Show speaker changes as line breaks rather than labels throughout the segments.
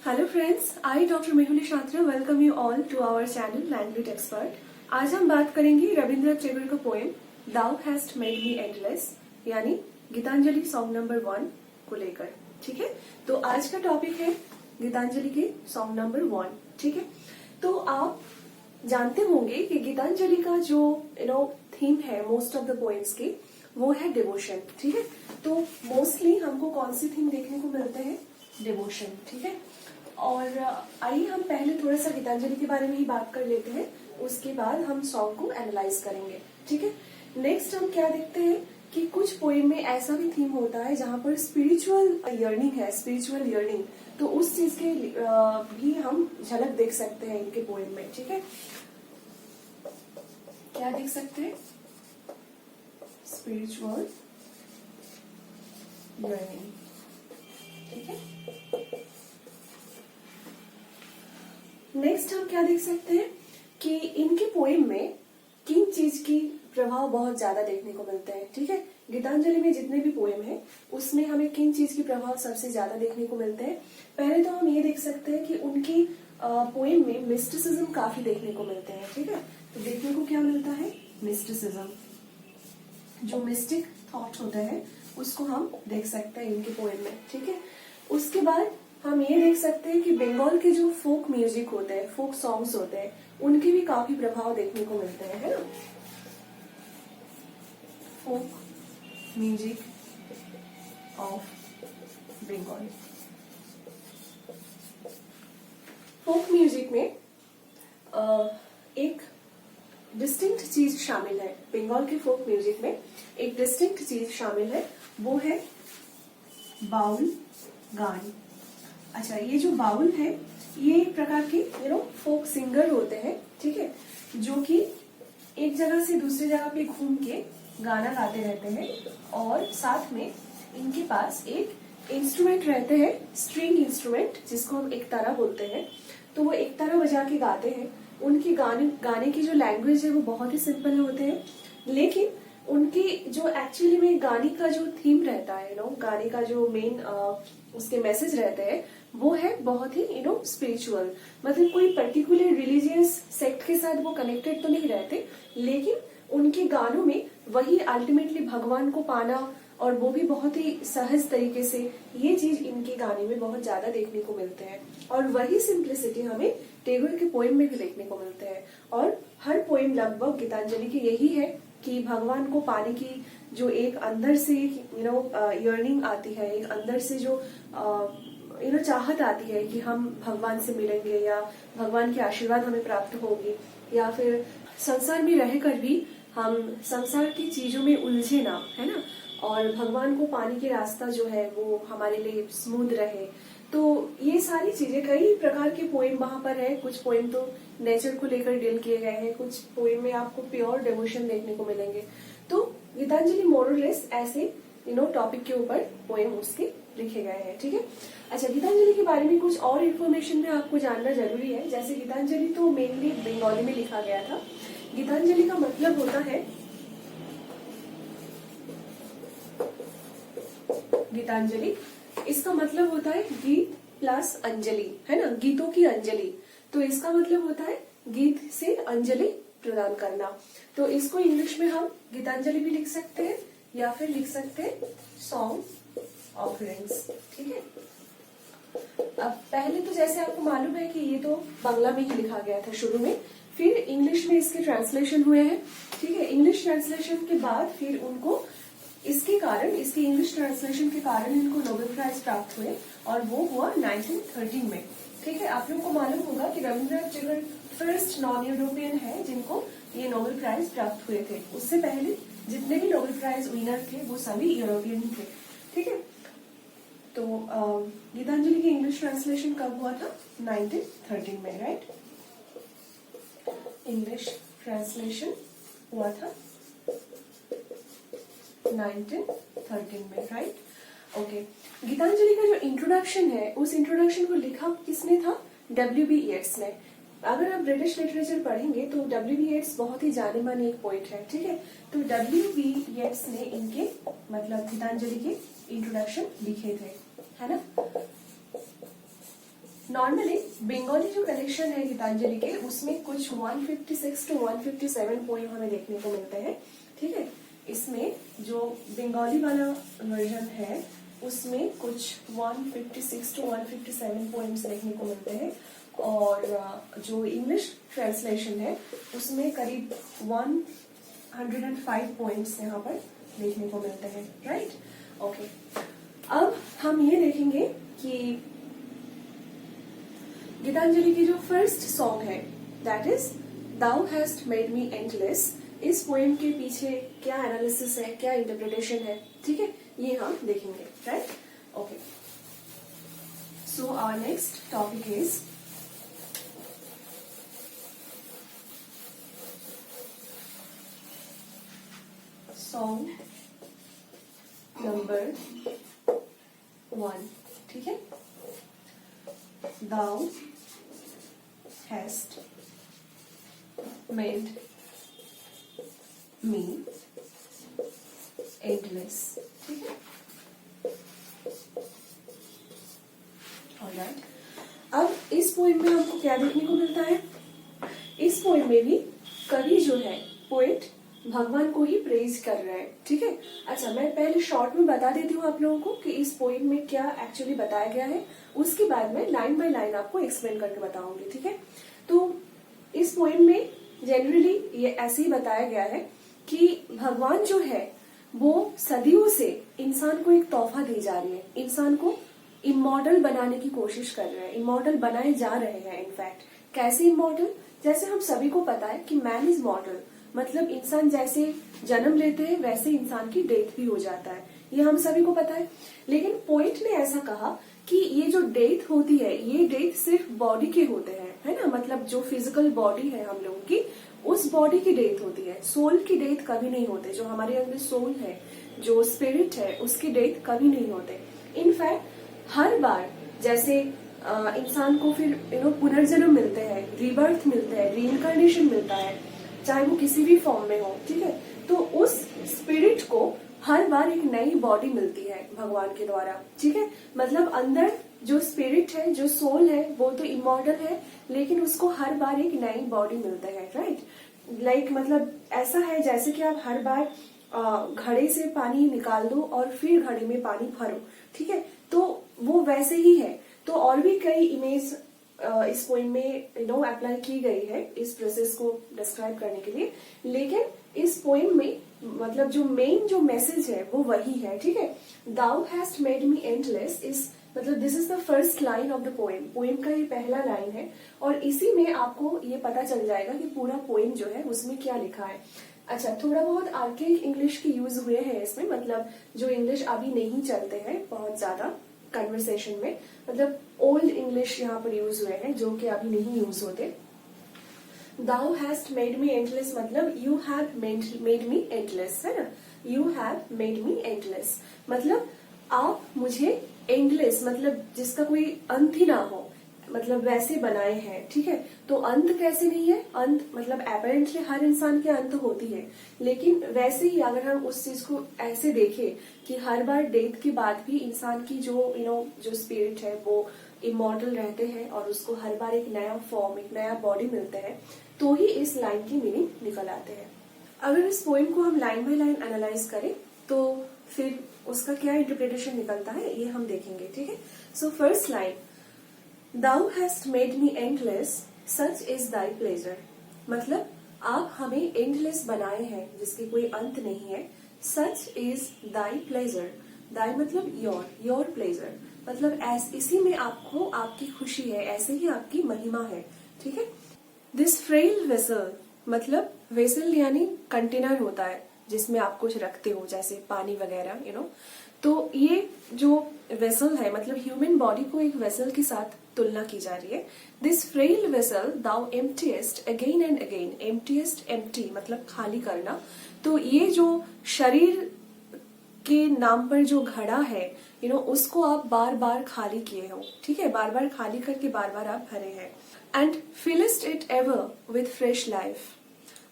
Hello friends, I doctor Mehuli Shastri welcome you all to our channel language expert. आज हम बात करेंगे रविंद्रनाथ टैगोर का poem thou hast made me endless यानी गीतांजलि सॉन्ग नंबर 1 को लेकर। ठीक है, तो आज का टॉपिक है गीतांजलि के सॉन्ग नंबर 1। ठीक है, तो आप जानते होंगे कि गीतांजलि का जो थीम है मोस्ट ऑफ द पोएम्स की, वो है डिवोशन। ठीक है, तो मोस्टली हमको कौन सी थीम देखने को मिलते हैं? डिवोशन। ठीक है, और आइए हम पहले थोड़ा सा गीतांजलि के बारे में ही बात कर लेते हैं, उसके बाद हम सॉन्ग को एनालाइज करेंगे। ठीक है, नेक्स्ट हम क्या देखते हैं कि कुछ पोएम में ऐसा भी थीम होता है जहां पर स्पिरिचुअल यर्निंग है, स्पिरिचुअल यर्निंग, तो उस चीज के भी हम झलक देख सकते हैं इनके पोएम में। ठीक है, क्या देख सकते हैं? Spiritual yearning. ठीक है, नेक्स्ट हम क्या देख सकते हैं कि इनके पोएम में किन चीज की प्रभाव बहुत ज्यादा देखने को मिलते हैं। ठीक है, गीतांजलि में जितने भी पोएम हैं उसमें हमें किन चीज की प्रभाव सबसे ज्यादा देखने को मिलते हैं? पहले तो हम ये देख सकते हैं कि उनकी पोएम में मिस्टिसिज्म काफी देखने को मिलते हैं। ठीक है, तो देखने को क्या मिलता है? मिस्टिसिज्म, जो मिस्टिक थॉट होता है उसको हम देख सकते हैं इनके पोएम में। ठीक है, उसके बाद हम ये देख सकते हैं कि बंगाल के जो फोक म्यूजिक होते हैं, फोक सॉन्ग्स होते हैं, उनके भी काफी प्रभाव देखने को मिलते हैं, है ना? Folk music of Bengal. Folk music में एक डिस्टिंक्ट चीज शामिल है। बंगाल के फोक म्यूजिक में एक डिस्टिंक्ट चीज शामिल है, वो है बाउल गान। अच्छा, ये जो बाउल है ये एक प्रकार के फोक सिंगर होते हैं। ठीक है, जो कि एक जगह से दूसरी जगह पे घूम के गाना गाते रहते हैं और साथ में इनके पास एक इंस्ट्रूमेंट रहते हैं, स्ट्रिंग इंस्ट्रूमेंट, जिसको हम एकतारा बोलते हैं। तो वो एकतारा बजा के गाते हैं। उनके गाने की जो लैंग्वेज है वो बहुत ही सिंपल होते हैं, लेकिन उनकी जो एक्चुअली में गाने का जो थीम रहता है, गाने का जो मेन उसके मैसेज रहते हैं, वो है बहुत ही स्पिरिचुअल। मतलब कोई पर्टिकुलर रिलीजियस सेक्ट के साथ वो कनेक्टेड तो नहीं रहते, लेकिन उनके गानों में वही अल्टीमेटली भगवान को पाना, और वो भी बहुत ही सहज तरीके से, ये चीज इनके गाने में बहुत ज्यादा देखने को मिलते हैं। और वही सिंप्लिसिटी हमें टैगोर के पोएम में भी देखने को मिलते हैं। और हर पोएम लगभग गीतांजलि की यही है कि भगवान को पाने की जो एक अंदर से यर्निंग आती है, एक अंदर से जो चाहत आती है कि हम भगवान से मिलेंगे या भगवान के आशीर्वाद हमें प्राप्त होगी, या फिर संसार में रहकर भी हम संसार की चीजों में उलझे ना, है ना, और भगवान को पाने की रास्ता जो है वो हमारे लिए स्मूथ रहे। तो ये सारी चीजें, कई प्रकार के पोएम वहां पर है। कुछ पोएम तो नेचर को लेकर डील किए गए हैं, कुछ पोएम में आपको प्योर डिवोशन देखने को मिलेंगे। तो गीतांजलि मोरलेस ऐसे टॉपिक के ऊपर पोएम उसके लिखे गए हैं। ठीक है, अच्छा, गीतांजलि के बारे में कुछ और इन्फॉर्मेशन में आपको जानना जरूरी है। जैसे गीतांजलि तो मेनली बंगाली में लिखा गया था। गीतांजलि का मतलब होता है, गीतांजलि इसका मतलब होता है गीत प्लस अंजलि, है ना, गीतों की अंजलि। तो इसका मतलब होता है गीत से अंजलि प्रदान करना। तो इसको इंग्लिश में हम गीतांजलि भी लिख सकते हैं या फिर लिख सकते हैं सॉन्ग ऑफरिंग्स। ठीक है, अब पहले तो जैसे आपको मालूम है कि ये तो बांग्ला में ही लिखा गया था शुरू में, फिर इंग्लिश में इसके ट्रांसलेशन हुए हैं। ठीक है, इंग्लिश ट्रांसलेशन के बाद फिर उनको इसके कारण, इसके इंग्लिश ट्रांसलेशन के कारण इनको नोबेल प्राइज प्राप्त हुए, और वो हुआ 1913 में। ठीक है, आप लोग को मालूम होगा कि Rabindranath Tagore first non European है जिनको ये नोबेल प्राइज प्राप्त हुए थे। उससे पहले जितने भी नोबेल प्राइज विनर थे वो सभी यूरोपियन थे। ठीक है, तो गीतांजलि की इंग्लिश ट्रांसलेशन कब हुआ था? 1913 में, राइट? इंग्लिश ट्रांसलेशन हुआ था 1913 में, राइट? ओके, गीतांजलि का जो इंट्रोडक्शन है, उस इंट्रोडक्शन को लिखा किसने था? W.B. येट्स ने। अगर आप ब्रिटिश लिटरेचर पढ़ेंगे तो W.B. येट्स बहुत ही जाने माने एक पोइट है। ठीक है, तो W.B. येट्स ने इनके गीतांजलि के इंट्रोडक्शन लिखे थे, है ना? नॉर्मली बंगाली जो कलेक्शन है गीतांजलि के, उसमें कुछ 156 टू 157 पोएम हमें देखने को मिलते हैं। ठीक है, इसमें जो बंगाली वाला वर्जन है उसमें कुछ 156 टू 157 पोएम्स देखने को मिलते हैं, और जो इंग्लिश ट्रांसलेशन है उसमें करीब 105 पोएम्स यहाँ पर देखने को मिलते हैं। Right, okay. अब हम ये देखेंगे कि गीतांजलि की जो फर्स्ट सॉन्ग है that is thou hast made me endless, इस पोएम के पीछे क्या एनालिसिस है, क्या इंटरप्रिटेशन है, ठीक है, ये हम देखेंगे। Right, okay. So our next topic is song number 1। ठीक है, Thou hast made me endless। ठीक है, ऑलराइट। अब इस पोएम में हमको क्या देखने को मिलता है? इस पोएम में भी कवि जो है, पोएट, भगवान को ही प्रेज कर रहा है। ठीक है, अच्छा, मैं पहले शॉर्ट में बता देती हूँ आप लोगों को कि इस पोएम में क्या एक्चुअली बताया गया है, उसके बाद में लाइन बाय लाइन आपको एक्सप्लेन करके बताऊंगी। ठीक है, तो इस पोएम में जनरली ये ऐसे ही बताया गया है कि भगवान जो है वो सदियों से इंसान को एक तोहफा दी जा रही है, इंसान को इमॉर्टल बनाने की कोशिश कर रहे हैं, इमॉर्टल बनाए जा रहे हैं। इनफैक्ट कैसे इमॉर्टल? जैसे हम सभी को पता है कि मैन इज मॉर्टल, मतलब इंसान जैसे जन्म लेते हैं वैसे इंसान की डेथ भी हो जाता है, ये हम सभी को पता है। लेकिन पोइट ने ऐसा कहा कि ये जो डेथ होती है, ये डेथ सिर्फ बॉडी के होते हैं, है ना, मतलब जो फिजिकल बॉडी है हम लोगों की, उस बॉडी की डेथ होती है, सोल की डेथ कभी नहीं होते। जो हमारे अंदर सोल है, जो स्पिरिट है, उसकी डेथ कभी नहीं होते। इनफैक्ट हर बार जैसे इंसान को फिर पुनर्जन्म मिलते हैं, रीबर्थ मिलते हैं, रीइंकार्नेशन मिलता है, चाहे वो किसी भी फॉर्म में हो। ठीक है, तो उस स्पिरिट को हर बार एक नई बॉडी मिलती है भगवान के द्वारा। ठीक है, मतलब अंदर जो स्पिरिट है, जो सोल है, वो तो इमॉर्टल है, लेकिन उसको हर बार एक नई बॉडी मिलता है। राइट, लाइक मतलब ऐसा है जैसे कि आप हर बार घड़े से पानी निकाल दो और फिर घड़े में पानी भरो। ठीक है, तो वो वैसे ही है। तो और भी कई इमेज इस पोएम में अप्लाई की गई है इस प्रोसेस को डिस्क्राइब करने के लिए, लेकिन इस पोएम में मतलब जो मेन जो मैसेज है वो वही है। ठीक है, thou hast made me endless is मतलब this is the first line of the poem. Poem का ये पहला लाइन है और इसी में आपको ये पता चल जाएगा कि पूरा पोएम जो है उसमें क्या लिखा है। अच्छा, थोड़ा बहुत आर्केइक इंग्लिश के यूज हुए हैं इसमें, मतलब जो इंग्लिश अभी नहीं चलते हैं बहुत ज्यादा कन्वर्सेशन में, मतलब ओल्ड इंग्लिश यहाँ पर यूज हुए हैं जो कि अभी नहीं यूज होते। Thou hast made me endless मतलब you have made me endless, है ना, you have made me endless मतलब आप मुझे endless मतलब जिसका कोई अंत ही ना हो, मतलब वैसे बनाए हैं। ठीक है, तो अंत कैसे नहीं है? अंत मतलब अपेरेंटली हर इंसान के अंत होती है, लेकिन वैसे ही अगर हम उस चीज को ऐसे देखें कि हर बार डेथ के बाद भी इंसान की जो जो स्पिरिट है वो इमॉर्टल रहते हैं और उसको हर बार एक नया फॉर्म, एक नया बॉडी मिलते हैं, तो ही इस लाइन की मीनिंग निकल आते हैं। अगर इस पोएम को हम लाइन बाय लाइन एनालाइज करें तो फिर उसका क्या इंटरप्रिटेशन निकलता है ये हम देखेंगे। ठीक है, so first line, Thou hast made me endless, such is thy pleasure मतलब आप हमें endless बनाए हैं जिसकी कोई अंत नहीं है। Such is thy pleasure, thy मतलब your pleasure मतलब इसी में आपको आपकी खुशी है, ऐसे ही आपकी महिमा है। ठीक है, This frail vessel मतलब वेसल यानी कंटेनर होता है जिसमें आप कुछ रखते हो जैसे पानी वगैरह तो ये जो वेसल है मतलब ह्यूमन बॉडी को एक वेसल के साथ तुलना की जा रही है। This frail vessel thou emptiest again and again, emptiest empty मतलब खाली करना, तो ये जो शरीर के नाम पर जो घड़ा है उसको आप बार बार खाली किए हो। ठीक है, बार बार खाली करके बार बार आप भरे हैं। And fillest it ever with fresh life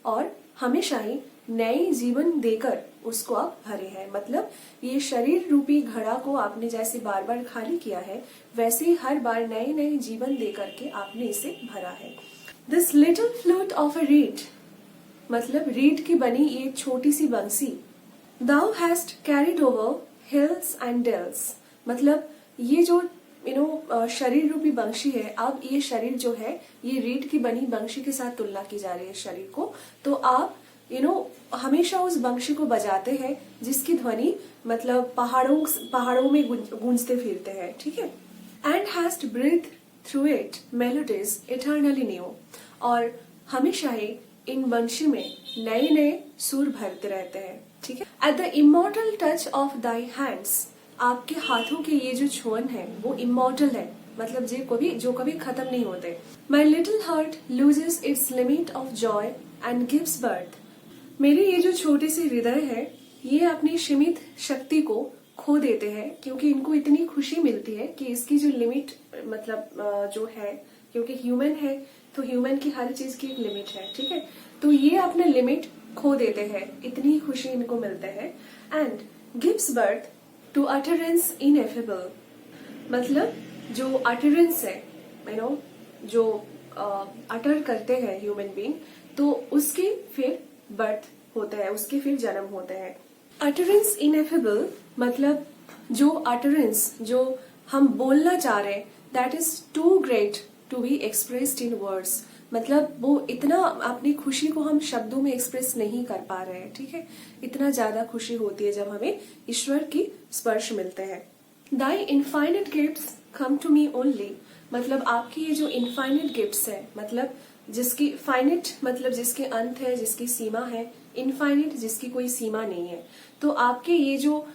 और हमेशा ही नए जीवन देकर उसको आप भरे हैं। मतलब ये शरीर रूपी घड़ा को आपने जैसे बार बार खाली किया है, वैसे ही हर बार नए नए जीवन देकर के आपने इसे भरा है। This little flute of a read, मतलब रीड की बनी ये छोटी सी बंसी। Thou hast carried over hills and dells, मतलब ये जो शरीर रूपी बंशी है, अब ये शरीर जो है ये रीड की बनी बंशी के साथ तुलना की जा रही है शरीर को। तो आप हमेशा उस बंशी को बजाते हैं जिसकी ध्वनि मतलब पहाड़ों में गूंजते फिरते हैं, ठीक है। And hast breathe through it melodies eternally new, और हमेशा ही इन बंशी में नए नए सुर भरते रहते हैं, ठीक है। At the immortal touch of thy hands, आपके हाथों के ये जो छुअन है वो इमोर्टल है, मतलब जो कभी खत्म नहीं होते। My little heart loses it's limit of Joy and gives birth, मेरे ये जो छोटे से हृदय है ये अपनी सीमित शक्ति को खो देते हैं, क्योंकि इनको इतनी खुशी मिलती है कि इसकी जो लिमिट मतलब जो है, क्योंकि ह्यूमन है तो ह्यूमन की हर चीज की एक लिमिट है, ठीक है। तो ये अपने लिमिट खो देते हैं, इतनी खुशी इनको मिलते हैं। And gives birth to utterance ineffable, मतलब जो अटरेंस है जो अटर करते हैं ह्यूमन बीइंग, तो उसकी फिर बर्थ होता है, उसके फिर जन्म होते हैं। अटरेंस इनएफेबल मतलब जो अटरेंस जो हम बोलना चाह रहे हैं, that is too great to be expressed in words, मतलब वो इतना अपनी खुशी को हम शब्दों में एक्सप्रेस नहीं कर पा रहे हैं, ठीक है। इतना ज्यादा खुशी होती है जब हमें ईश्वर की स्पर्श मिलते हैं। Thy infinite gifts come to me only, मतलब आपकी ये जो इनफाइनेट गिफ्ट्स है, मतलब जिसकी फाइनेट मतलब जिसके अंत है, जिसकी सीमा है, इनफाइनेट जिसकी कोई सीमा नहीं है। तो आपके ये जो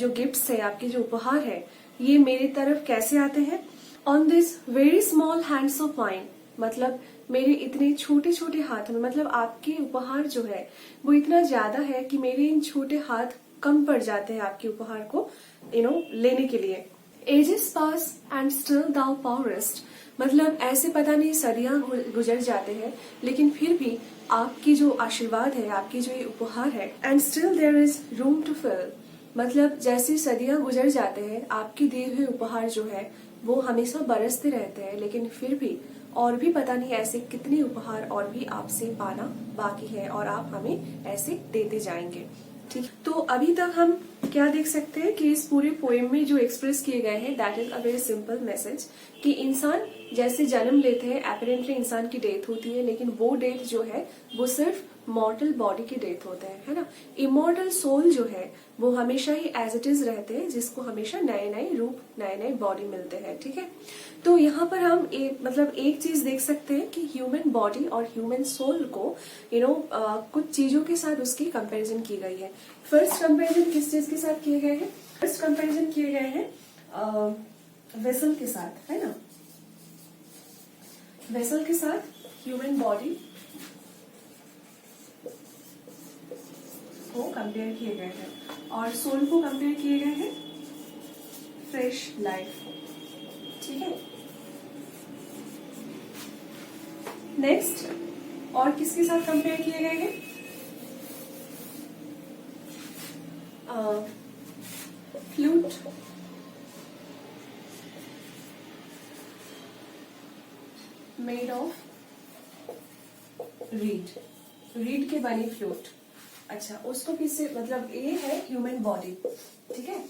गिफ्ट्स है, आपके जो उपहार है, ये मेरी तरफ कैसे आते हैं? On this very small hands of mine, मतलब मेरे इतने छोटे छोटे हाथों में, मतलब आपके उपहार जो है वो इतना ज्यादा है कि मेरे इन छोटे हाथ कम पड़ जाते हैं आपके उपहार को लेने के लिए। एजेस पास एंड स्टिल दाउ पावरेस्ट, मतलब ऐसे पता नहीं सदियां गुजर जाते हैं, लेकिन फिर भी आपकी जो आशीर्वाद है, आपकी जो ये उपहार है, and still there is room to fill, मतलब जैसे सदियां गुजर जाते हैं आपके दिए हुए उपहार जो है वो हमेशा बरसते रहते हैं, लेकिन फिर भी और भी पता नहीं ऐसे कितने उपहार और भी आपसे पाना बाकी है, और आप हमें ऐसे देते जाएंगे, ठीक। तो अभी तक हम क्या देख सकते हैं कि इस पूरे पोएम में जो एक्सप्रेस किए गए हैं, that is a very simple message कि इंसान जैसे जन्म लेते हैं, एपरेंटली इंसान की डेथ होती है, लेकिन वो डेथ जो है वो सिर्फ मॉर्टल बॉडी की डेथ होता है ना। इमॉर्टल सोल जो है वो हमेशा ही एज इट इज रहते हैं, जिसको हमेशा नए नए रूप, नए नए बॉडी मिलते हैं, ठीक है। तो यहाँ पर हम एक चीज देख सकते हैं कि ह्यूमन बॉडी और ह्यूमन सोल को कुछ चीजों के साथ उसकी कंपैरिजन की गई है। फर्स्ट कंपैरिजन किस चीज के साथ किए गए हैं? फर्स्ट कंपैरिजन किए गए हैं वेसल के साथ, है ना। वेसल के साथ ह्यूमन बॉडी को कंपेयर किए गए हैं, और सोल को कंपेयर किए गए हैं फ्रेश लाइफ, ठीक है। नेक्स्ट और किसके साथ कंपेयर किए गए हैं? फ्लूट, मेड ऑफ रीड के बनी फ्लूट। अच्छा, उसको किससे, मतलब ये है ह्यूमन बॉडी, ठीक है।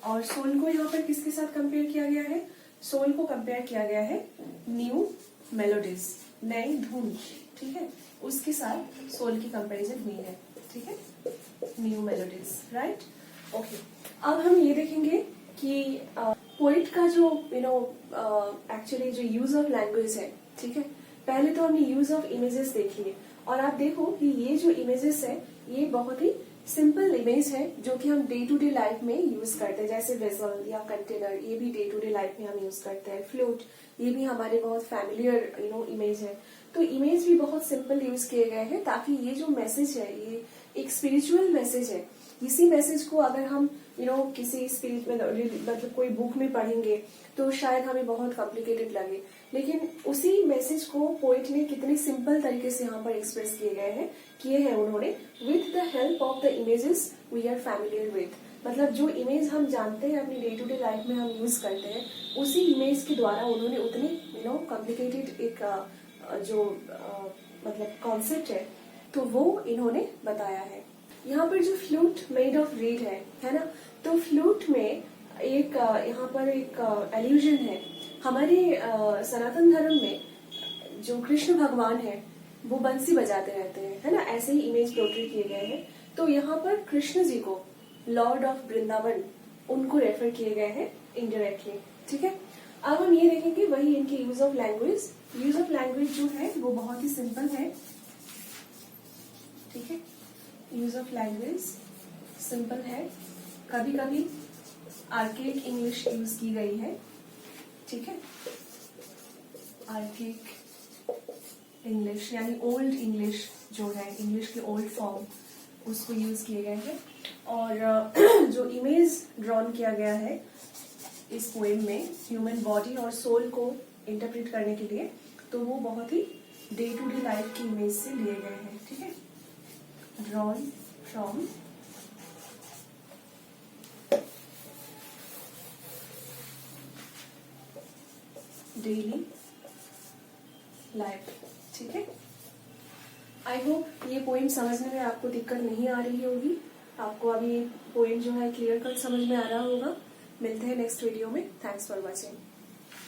और सोल को यहाँ पर किसके साथ कंपेयर किया गया है? सोल को कंपेयर किया गया है न्यू मेलोडीज, नई धुन, ठीक है, उसके साथ सोल की कंपैरिजन हुई है, ठीक है, न्यू मेलोडीज, राइट। ओके, अब हम ये देखेंगे कि पोइट का जो एक्चुअली जो यूज ऑफ लैंग्वेज है, ठीक है। पहले तो हमने यूज ऑफ इमेजेस देखी है, और आप देखो कि ये जो इमेजेस है ये बहुत ही सिंपल इमेज है जो कि हम डे टू डे लाइफ में यूज करते हैं, जैसे वेसल या कंटेनर, ये भी डे टू डे लाइफ में हम यूज करते हैं। फ्लूट, ये भी हमारे बहुत फैमिलियर इमेज है। तो इमेज भी बहुत सिंपल यूज किए गए हैं ताकि ये जो मैसेज है ये एक स्पिरिचुअल मैसेज है। इसी मैसेज को अगर हम किसी स्पिरिट में मतलब कोई बुक में पढ़ेंगे तो शायद हमें बहुत कॉम्प्लिकेटेड लगे, लेकिन उसी मैसेज को पोइट ने कितने सिंपल तरीके से यहाँ पर एक्सप्रेस किए हैं उन्होंने, with the help of the images we are familiar with. मतलब जो इमेज हम जानते हैं अपनी डे टू डे लाइफ में हम यूज करते हैं, उसी इमेज के द्वारा उन्होंने उतनी कॉम्प्लिकेटेड एक मतलब कॉन्सेप्ट तो वो इन्होंने बताया है। यहाँ पर जो फ्लूट मेड ऑफ रीड है ना, तो फ्लूट में एक यहाँ पर एक एल्यूजन है हमारे सनातन धर्म में। जो कृष्ण भगवान है वो बंसी बजाते रहते हैं, है ना, ऐसे ही इमेज पोर्ट्रेट किए गए हैं। तो यहाँ पर कृष्ण जी को लॉर्ड ऑफ वृंदावन उनको रेफर किए गए हैं इनडायरेक्टली। ठीक है, अब हम ये देखेंगे वही इनके use of language. Use of language जो है वो बहुत ही सिंपल है। ठीक है, यूज ऑफ लैंग्वेज सिंपल है। कभी कभी आर्केक इंग्लिश यूज की गई है। ठीक है, आर्केक इंग्लिश यानी ओल्ड इंग्लिश जो है, इंग्लिश के ओल्ड फॉर्म, उसको यूज किए गए हैं। और जो इमेज ड्रॉन किया गया है इस पोएम में ह्यूमन बॉडी और सोल को इंटरप्रेट करने के लिए, तो वो बहुत ही डे टू डे लाइफ की इमेज से लिए गए हैं। ठीक है, ड्रॉन फ्रॉम डेली लाइफ। ठीक है, आई होप ये पोएम समझने में आपको दिक्कत नहीं आ रही होगी, आपको अभी पोएम जो है क्लियर कट समझ में आ रहा होगा। मिलते हैं नेक्स्ट वीडियो में। Thanks for watching.